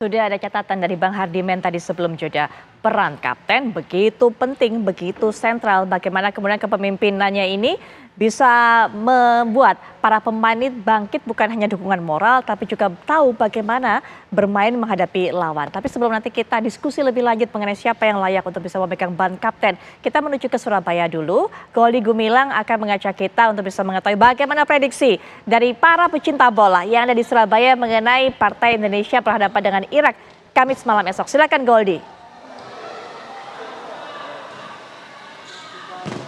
Sudah ada catatan dari Bang Hardiman tadi sebelum jeda. Peran kapten begitu penting, begitu sentral. Bagaimana kemudian kepemimpinannya ini bisa membuat para pemain ini bangkit bukan hanya dukungan moral, tapi juga tahu bagaimana bermain menghadapi lawan. Tapi sebelum nanti kita diskusi lebih lanjut mengenai siapa yang layak untuk bisa memegang ban kapten, kita menuju ke Surabaya dulu. Goldi Gumilang akan mengajak kita untuk bisa mengetahui bagaimana prediksi dari para pecinta bola yang ada di Surabaya mengenai partai Indonesia berhadapan dengan Irak Kamis malam esok. Silakan Goldi.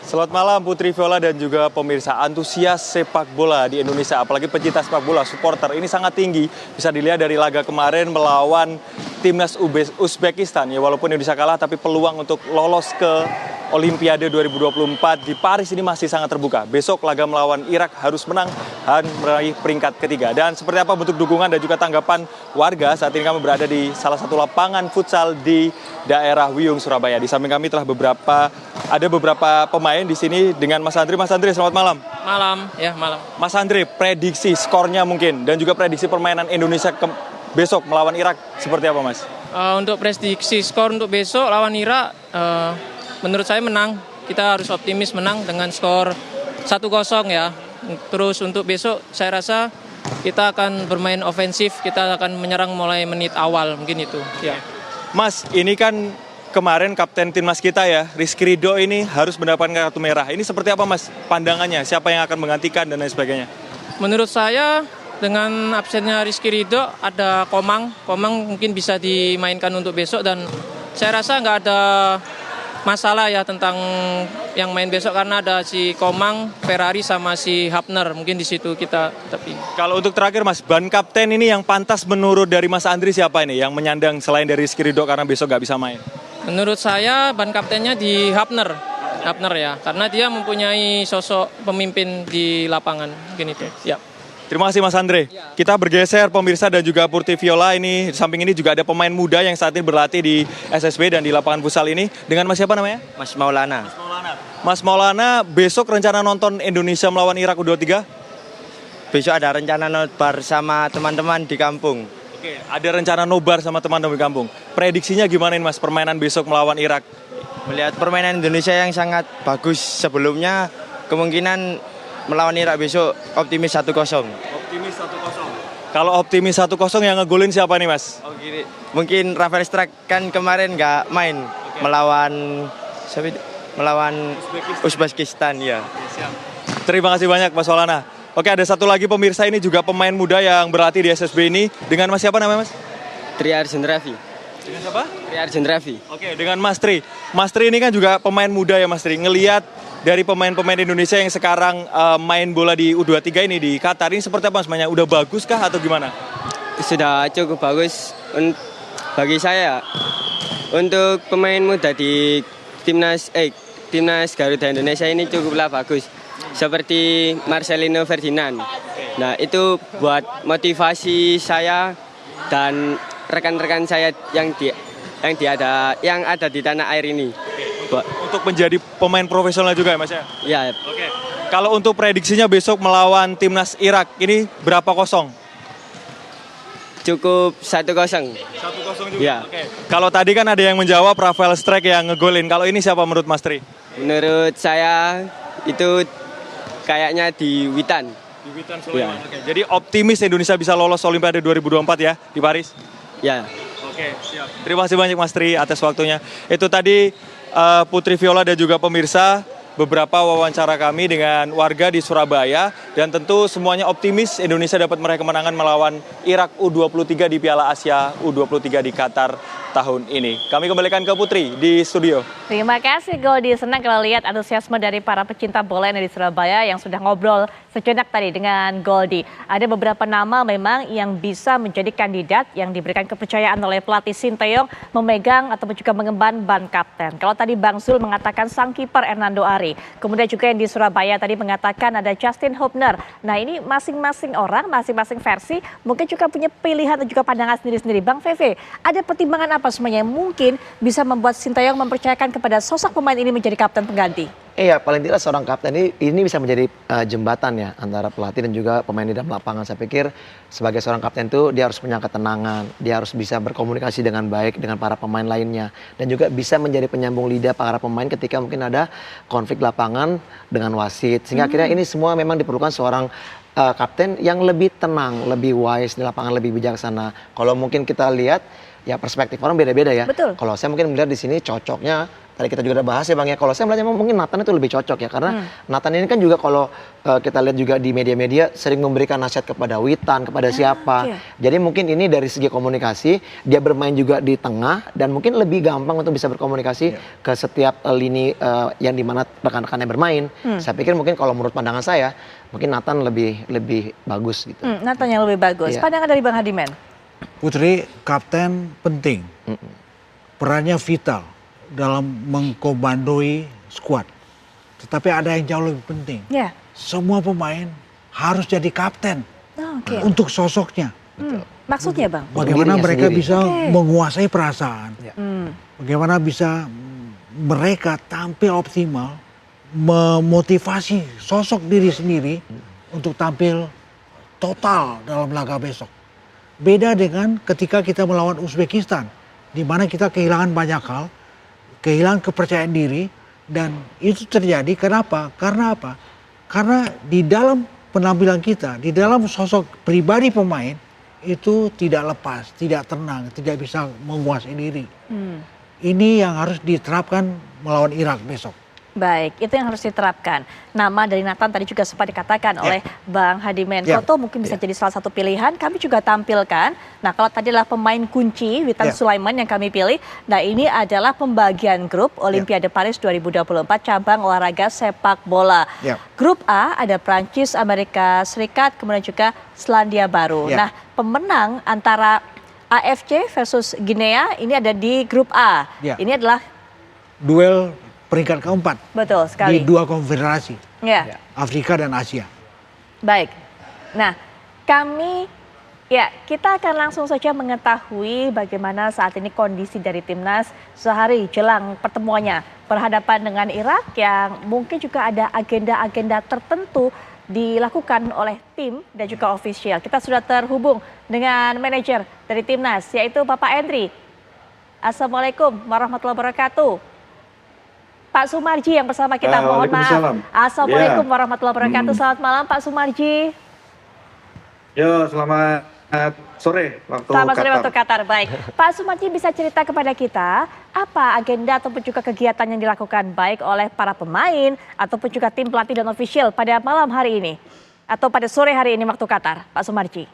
Selamat malam Putri Viola dan juga pemirsa. Antusias sepak bola di Indonesia, apalagi pecinta sepak bola, supporter ini sangat tinggi. Bisa dilihat dari laga kemarin melawan timnas Uzbekistan. Ya walaupun Indonesia kalah tapi peluang untuk lolos ke Olimpiade 2024 di Paris ini masih sangat terbuka. Besok laga melawan Irak harus menang dan meraih peringkat ketiga. Dan seperti apa bentuk dukungan dan juga tanggapan warga, saat ini kami berada di salah satu lapangan futsal di daerah Wiyung, Surabaya. Di samping kami telah ada beberapa pemain di sini dengan Mas Andri. Mas Andri, selamat malam. Malam. Mas Andri, prediksi skornya mungkin dan juga prediksi permainan Indonesia besok melawan Irak seperti apa, Mas? Untuk prediksi skor untuk besok lawan Irak, menurut saya menang. Kita harus optimis menang dengan skor 1-0 ya. Terus untuk besok saya rasa kita akan bermain ofensif, kita akan menyerang mulai menit awal, mungkin itu. Ya. Mas, ini kan kemarin kapten timnas kita ya, Rizky Ridho ini harus mendapatkan kartu merah. Ini seperti apa, Mas, pandangannya? Siapa yang akan menggantikan dan lain sebagainya? Menurut saya dengan absennya Rizky Ridho ada Komang. Komang mungkin bisa dimainkan untuk besok dan saya rasa nggak ada masalah ya tentang yang main besok karena ada si Komang, Ferrari sama si Hapner. Mungkin di situ kita tapi. Kalau untuk terakhir, Mas, ban kapten ini yang pantas menurut dari Mas Andri siapa ini yang menyandang selain dari Rizky Ridho karena besok nggak bisa main? Menurut saya ban kaptennya di Hapner ya, karena dia mempunyai sosok pemimpin di lapangan, mungkin itu. Ya. Terima kasih Mas Andre. Kita bergeser pemirsa dan juga Putri Viola, ini di samping ini juga ada pemain muda yang saat ini berlatih di SSB dan di lapangan futsal ini. Dengan Mas siapa namanya? Mas Maulana. Mas Maulana, besok rencana nonton Indonesia melawan Irak U23? Besok ada rencana nobar sama teman-teman di kampung. Oke, ada rencana nobar sama teman-teman di kampung. Prediksinya gimana nih, Mas, permainan besok melawan Irak? Melihat permainan Indonesia yang sangat bagus sebelumnya, kemungkinan melawan Irak besok optimis 1-0. Optimis 1-0. Kalau optimis 1-0 yang ngegolin siapa nih, Mas? Mungkin Rafael Strak kan kemarin nggak main melawan Uzbekistan ya. Siap. Terima kasih banyak Mas Maulana. Oke, ada satu lagi pemirsa, ini juga pemain muda yang berlatih di SSB ini. Dengan Mas siapa namanya, Mas? Tri Arjen Raffi. Dengan siapa? Tri Arjen Raffi. Oke, dengan Mas Tri. Mas Tri ini kan juga pemain muda ya, Mas Tri. Ngelihat dari pemain-pemain Indonesia yang sekarang main bola di U23 ini di Qatar, ini seperti apa, Mas? Udah bagus kah atau gimana? Sudah cukup bagus bagi saya. Untuk pemain muda di timnas Garuda Indonesia ini cukuplah bagus. Seperti Marcelino Ferdinand. Nah, itu buat motivasi saya dan rekan-rekan saya yang ada di tanah air ini. Untuk menjadi pemain profesional juga ya, Mas ya? Ya. Oke. Kalau untuk prediksinya besok melawan timnas Irak, ini berapa kosong? Cukup 1-0. 1-0 juga? Ya. Oke. Kalau tadi kan ada yang menjawab Rafael Strak yang ngegolin. Kalau ini siapa menurut Mas Tri? Menurut saya itu kayaknya di Witan. Di Witan Sulaiman. Ya. Oke. Jadi optimis Indonesia bisa lolos Olimpiade 2024 ya di Paris? Ya. Oke, siap. Terima kasih banyak Mas Tri atas waktunya. Itu tadi Putri Viola dan juga pemirsa, beberapa wawancara kami dengan warga di Surabaya, dan tentu semuanya optimis Indonesia dapat meraih kemenangan melawan Irak U23 di Piala Asia U23 di Qatar tahun ini. Kami kembalikan ke Putri di studio. Terima kasih Goldi, senang kalau lihat antusiasme dari para pecinta bola yang ada di Surabaya yang sudah ngobrol sejenak tadi dengan Goldi. Ada beberapa nama memang yang bisa menjadi kandidat yang diberikan kepercayaan oleh pelatih Sinteyong memegang ataupun juga mengemban ban kapten. Kalau tadi Bang Zul mengatakan sang kiper Hernando Ari, kemudian juga yang di Surabaya tadi mengatakan ada Justin Hubner. Nah, ini masing-masing orang, masing-masing versi mungkin juga punya pilihan dan juga pandangan sendiri-sendiri. Bang Feve, ada pertimbangan apa apa sebenarnya yang mungkin bisa membuat Sintayong mempercayakan kepada sosok pemain ini menjadi kapten pengganti? Iya, paling tidak seorang kapten ini bisa menjadi jembatan ya antara pelatih dan juga pemain di dalam lapangan. Saya pikir sebagai seorang kapten itu dia harus punya ketenangan, dia harus bisa berkomunikasi dengan baik dengan para pemain lainnya dan juga bisa menjadi penyambung lidah para pemain ketika mungkin ada konflik lapangan dengan wasit. Sehingga akhirnya ini semua memang diperlukan seorang kapten yang lebih tenang, lebih wise di lapangan, lebih bijaksana. Kalau mungkin kita lihat ya perspektif orang beda-beda ya. Betul. Kalau saya mungkin melihat di sini cocoknya tadi kita juga udah bahas ya Bang ya. Kalau saya melihatnya mungkin Nathan itu lebih cocok ya karena Nathan ini kan juga kalau kita lihat juga di media-media sering memberikan nasihat kepada Witan, kepada siapa. oke. Jadi mungkin ini dari segi komunikasi dia bermain juga di tengah dan mungkin lebih gampang untuk bisa berkomunikasi ke setiap lini yang dimana rekan-rekannya bermain. Saya pikir mungkin kalau menurut pandangan saya mungkin Nathan lebih bagus gitu. Nathan yang lebih bagus. Iya. Pandangan dari Bang Hadimen? Putri, kapten penting. Perannya vital dalam mengkomandoi skuad. Tetapi ada yang jauh lebih penting. Ya. Semua pemain harus jadi kapten Oke. untuk sosoknya. Maksudnya Bang? Bagaimana dirinya mereka sendiri. bisa menguasai perasaan. Hmm. Bagaimana bisa mereka tampil optimal, memotivasi sosok diri sendiri untuk tampil total dalam laga besok. Beda dengan ketika kita melawan Uzbekistan, di mana kita kehilangan banyak hal, kehilangan kepercayaan diri, dan itu terjadi kenapa? Karena apa? Karena di dalam penampilan kita, di dalam sosok pribadi pemain, itu tidak lepas, tidak tenang, tidak bisa menguasai diri. Ini yang harus diterapkan melawan Irak besok. Baik, itu yang harus diterapkan. Nama dari Nathan tadi juga sempat dikatakan oleh Bang Hadimen. Ya. Koto mungkin bisa jadi salah satu pilihan. Kami juga tampilkan. Nah, kalau tadi adalah pemain kunci Witan Ya. Sulaiman yang kami pilih. Nah, ini adalah pembagian grup Olimpiade Paris 2024 cabang olahraga sepak bola. Ya. Grup A ada Prancis, Amerika Serikat, kemudian juga Selandia Baru. Ya. Nah, pemenang antara AFC versus Guinea ini ada di grup A. Ya. Ini adalah Duel peringkat keempat betul di sekali. dua konfederasi, Ya. Afrika dan Asia. Baik. Nah, kita akan langsung saja mengetahui bagaimana saat ini kondisi dari timnas sehari jelang pertemuannya berhadapan dengan Irak yang mungkin juga ada agenda-agenda tertentu dilakukan oleh tim dan juga ofisial. Kita sudah terhubung dengan manajer dari timnas yaitu Bapak Endri. Assalamualaikum warahmatullahi wabarakatuh. Pak Sumarji yang bersama kita, mohon maaf. Assalamualaikum warahmatullahi wabarakatuh. Selamat malam Pak Sumarji. Yo, selamat sore waktu Selamat sore Qatar. waktu Qatar, baik. Pak Sumarji bisa cerita kepada kita apa agenda ataupun juga kegiatan yang dilakukan baik oleh para pemain ataupun juga tim pelatih dan ofisial pada malam hari ini atau pada sore hari ini waktu Qatar, Pak Sumarji.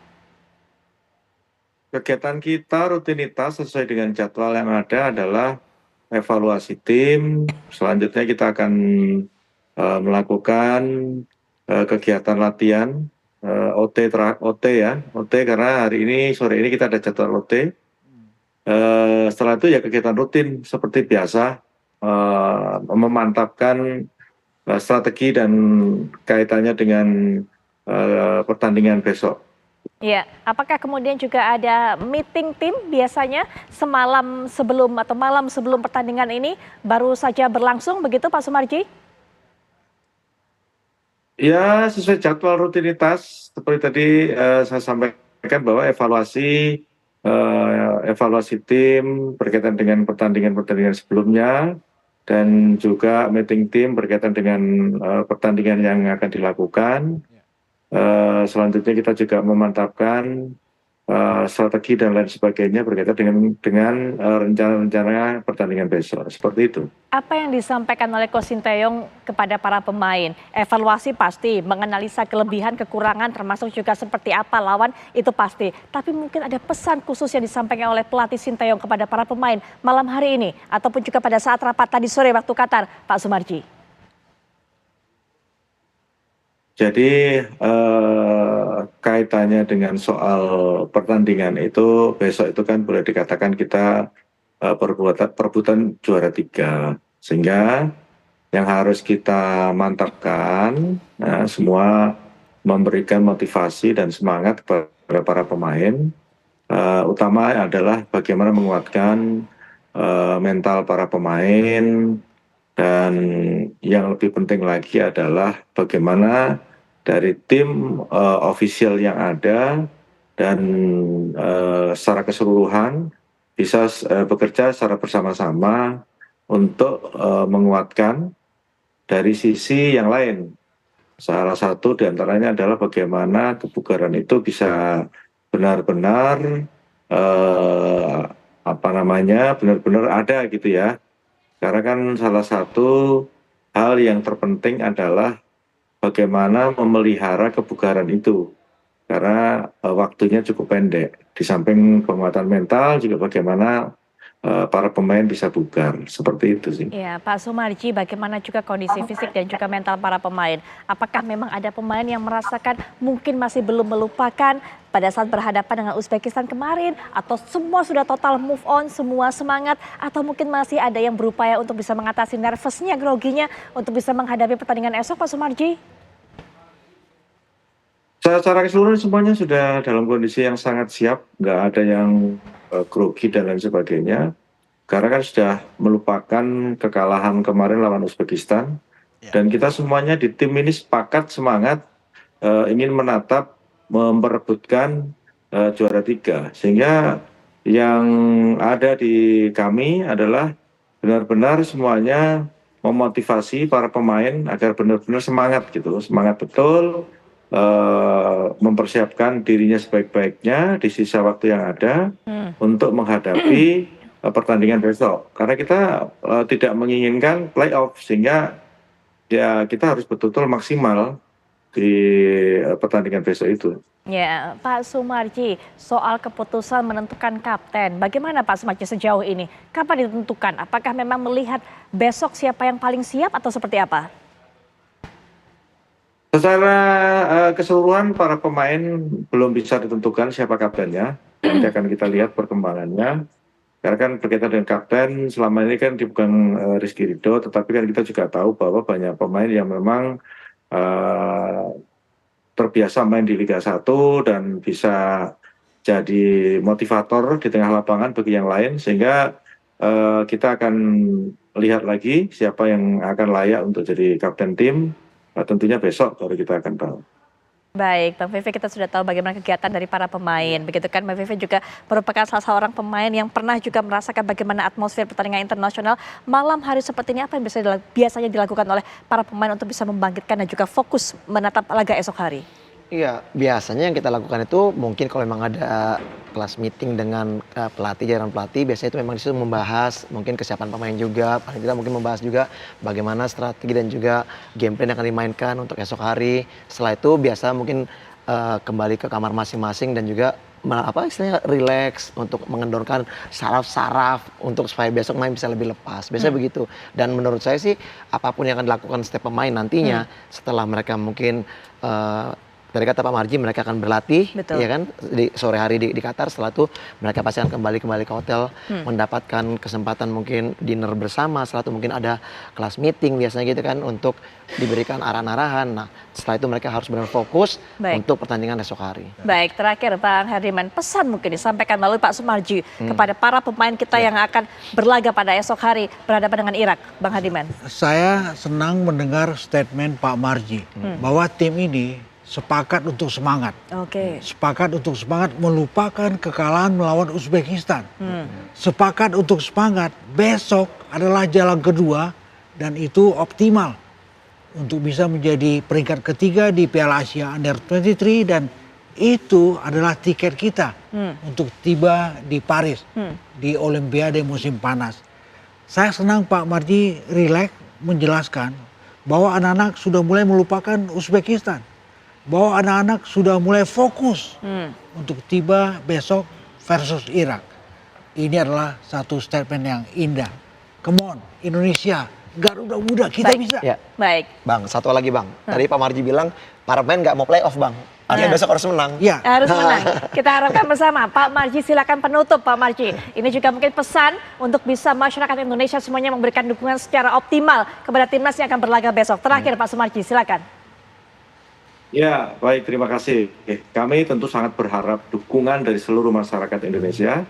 Kegiatan kita rutinitas sesuai dengan jadwal yang ada adalah evaluasi tim. Selanjutnya kita akan melakukan kegiatan latihan OT karena hari ini sore ini kita ada jadwal OT. Setelah itu ya kegiatan rutin seperti biasa, memantapkan strategi dan kaitannya dengan pertandingan besok. Ya, apakah kemudian juga ada meeting tim biasanya semalam sebelum atau malam sebelum pertandingan ini baru saja berlangsung begitu Pak Sumarji? Ya, sesuai jadwal rutinitas seperti tadi saya sampaikan bahwa evaluasi tim berkaitan dengan pertandingan sebelumnya dan juga meeting tim berkaitan dengan pertandingan yang akan dilakukan. Selanjutnya kita juga memantapkan strategi dan lain sebagainya berkaitan dengan rencana-rencana pertandingan besok. Seperti itu. Apa yang disampaikan oleh Coach Sintayong kepada para pemain? Evaluasi pasti, menganalisa kelebihan, kekurangan, termasuk juga seperti apa lawan, itu pasti. Tapi mungkin ada pesan khusus yang disampaikan oleh pelatih Sintayong kepada para pemain malam hari ini, ataupun juga pada saat rapat tadi sore waktu Qatar, Pak Sumarji. Jadi kaitannya dengan soal pertandingan itu besok itu kan boleh dikatakan kita perebutan juara 3. Sehingga yang harus kita mantapkan semua memberikan motivasi dan semangat kepada para pemain utama adalah bagaimana menguatkan mental para pemain, dan yang lebih penting lagi adalah bagaimana dari tim official yang ada dan secara keseluruhan bisa bekerja secara bersama-sama untuk menguatkan dari sisi yang lain. Salah satu diantaranya adalah bagaimana kebugaran itu bisa benar-benar benar-benar ada gitu ya. Karena kan salah satu hal yang terpenting adalah bagaimana memelihara kebugaran itu. Karena waktunya cukup pendek. Di samping penguatan mental juga bagaimana para pemain bisa bugar. Seperti itu sih. Ya, Pak Sumarji, bagaimana juga kondisi fisik dan juga mental para pemain? Apakah memang ada pemain yang merasakan mungkin masih belum melupakan pada saat berhadapan dengan Uzbekistan kemarin? Atau semua sudah total move on, semua semangat? Atau mungkin masih ada yang berupaya untuk bisa mengatasi nervousnya, groginya untuk bisa menghadapi pertandingan esok, Pak Sumarji? Secara keseluruhan semuanya sudah dalam kondisi yang sangat siap. Nggak ada yang grogi dan lain sebagainya. Karena kan sudah melupakan kekalahan kemarin lawan Uzbekistan. Dan kita semuanya di tim ini sepakat semangat ingin menatap memperebutkan juara 3. Sehingga yang ada di kami adalah benar-benar semuanya memotivasi para pemain agar benar-benar semangat gitu. Semangat betul, mempersiapkan dirinya sebaik-baiknya di sisa waktu yang ada untuk menghadapi pertandingan besok. Karena kita tidak menginginkan playoff, sehingga ya kita harus betul-betul maksimal di pertandingan besok itu. Ya, Pak Sumarji, soal keputusan menentukan kapten, bagaimana Pak Sumarji sejauh ini? Kapan ditentukan? Apakah memang melihat besok siapa yang paling siap atau seperti apa? Secara keseluruhan para pemain belum bisa ditentukan siapa kaptennya. Nanti akan kita lihat perkembangannya. Karena kan berkaitan dengan kapten, selama ini kan bukan Rizky Ridho, tetapi kan kita juga tahu bahwa banyak pemain yang memang terbiasa main di Liga 1 dan bisa jadi motivator di tengah lapangan bagi yang lain, sehingga kita akan lihat lagi siapa yang akan layak untuk jadi kapten tim. Tentunya besok baru kita akan tahu. Baik, Bang Vivi, kita sudah tahu bagaimana kegiatan dari para pemain. Begitu kan, Bang Vivi juga merupakan salah seorang pemain yang pernah juga merasakan bagaimana atmosfer pertandingan internasional. Malam hari seperti ini apa yang biasanya dilakukan oleh para pemain untuk bisa membangkitkan dan juga fokus menatap laga esok hari? Iya, biasanya yang kita lakukan itu mungkin kalau memang ada kelas meeting dengan pelatih, jajaran pelatih, biasanya itu memang disitu membahas mungkin kesiapan pemain juga, paling tidak mungkin membahas juga bagaimana strategi dan juga game plan yang akan dimainkan untuk esok hari. Setelah itu biasa mungkin kembali ke kamar masing-masing dan juga istilahnya relax untuk mengendorkan saraf-saraf untuk supaya besok main bisa lebih lepas. Biasanya begitu. Dan menurut saya sih apapun yang akan dilakukan setiap pemain nantinya setelah mereka mungkin dari kata Pak Marji, mereka akan berlatih, ya kan, di sore hari di Qatar. Setelah itu mereka pasti akan kembali ke hotel, mendapatkan kesempatan mungkin dinner bersama. Setelah itu mungkin ada kelas meeting biasanya gitu kan, untuk diberikan arahan-arahan. Nah, setelah itu mereka harus benar fokus untuk pertandingan esok hari. Baik, terakhir Bang Hardiman, pesan mungkin disampaikan melalui Pak Sumarji kepada para pemain kita yang akan berlaga pada esok hari berhadapan dengan Irak, Bang Hardiman. Saya senang mendengar statement Pak Marji bahwa tim ini sepakat untuk semangat. Sepakat untuk semangat melupakan kekalahan melawan Uzbekistan. Sepakat untuk semangat besok adalah jalan kedua dan itu optimal untuk bisa menjadi peringkat ketiga di Piala Asia Under 23 dan itu adalah tiket kita untuk tiba di Paris di Olimpiade musim panas. Saya senang Pak Marji rileks menjelaskan bahwa anak-anak sudah mulai melupakan Uzbekistan. Bahwa anak-anak sudah mulai fokus untuk tiba besok versus Irak. Ini adalah satu statement yang indah. Come on, Indonesia, Garuda Muda, kita bisa. Ya. Baik. Bang, satu lagi Bang. Tadi Pak Marji bilang para pemain nggak mau playoff Bang. Artinya besok harus menang. Ya. Harus menang. Kita harapkan bersama. Pak Marji, silakan penutup Pak Marji. Ini juga mungkin pesan untuk bisa masyarakat Indonesia semuanya memberikan dukungan secara optimal kepada timnas yang akan berlaga besok. Terakhir Pak Sumarji, silakan. Ya, baik, terima kasih. Kami tentu sangat berharap dukungan dari seluruh masyarakat Indonesia.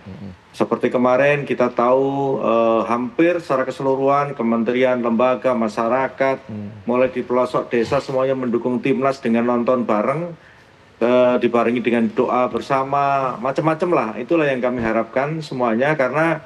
Seperti kemarin kita tahu hampir secara keseluruhan kementerian, lembaga, masyarakat, mulai di pelosok desa semuanya mendukung timnas dengan nonton bareng, dibarengi dengan doa bersama, macam-macam lah. Itulah yang kami harapkan semuanya karena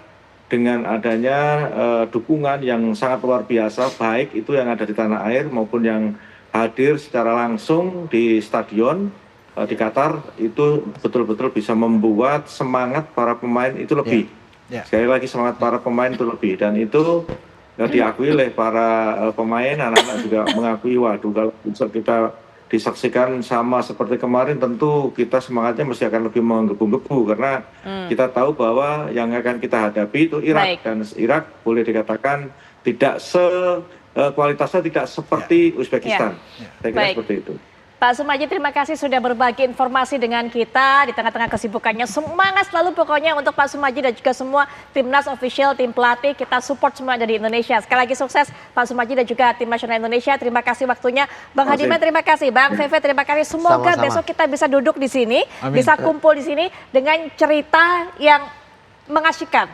dengan adanya dukungan yang sangat luar biasa, baik itu yang ada di tanah air maupun yang hadir secara langsung di stadion di Qatar, itu betul-betul bisa membuat semangat para pemain itu lebih. Sekali lagi semangat para pemain itu lebih, dan itu diakui oleh para pemain, anak-anak juga mengakui, waduh kalau bisa kita disaksikan sama seperti kemarin, tentu kita semangatnya mesti akan lebih menggebu-gebu karena kita tahu bahwa yang akan kita hadapi itu Irak. Dan Irak boleh dikatakan tidak kualitasnya tidak seperti Uzbekistan. Saya kira seperti itu. Pak Soemaji, terima kasih sudah berbagi informasi dengan kita di tengah-tengah kesibukannya. Semangat selalu pokoknya untuk Pak Soemaji dan juga semua timnas official, tim pelatih. Kita support semua dari Indonesia. Sekali lagi sukses Pak Soemaji dan juga tim nasional Indonesia. Terima kasih waktunya. Bang Hardiman, terima kasih. Bang Feve, terima kasih. Semoga besok kita bisa duduk di sini, bisa kumpul di sini dengan cerita yang mengasyikkan,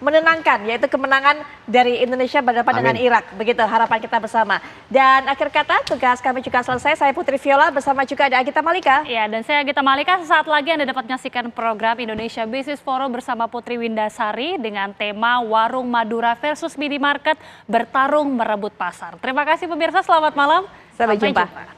menenangkan, yaitu kemenangan dari Indonesia berhadapan dengan Irak. Begitu harapan kita bersama. Dan akhir kata, tugas kami juga selesai. Saya Putri Viola bersama juga ada Agita Malika. Ya, dan saya Agita Malika. Sesaat lagi Anda dapat menyaksikan program Indonesia Business Forum bersama Putri Windasari dengan tema Warung Madura versus Minimarket bertarung merebut pasar. Terima kasih pemirsa, selamat malam. Sampai jumpa.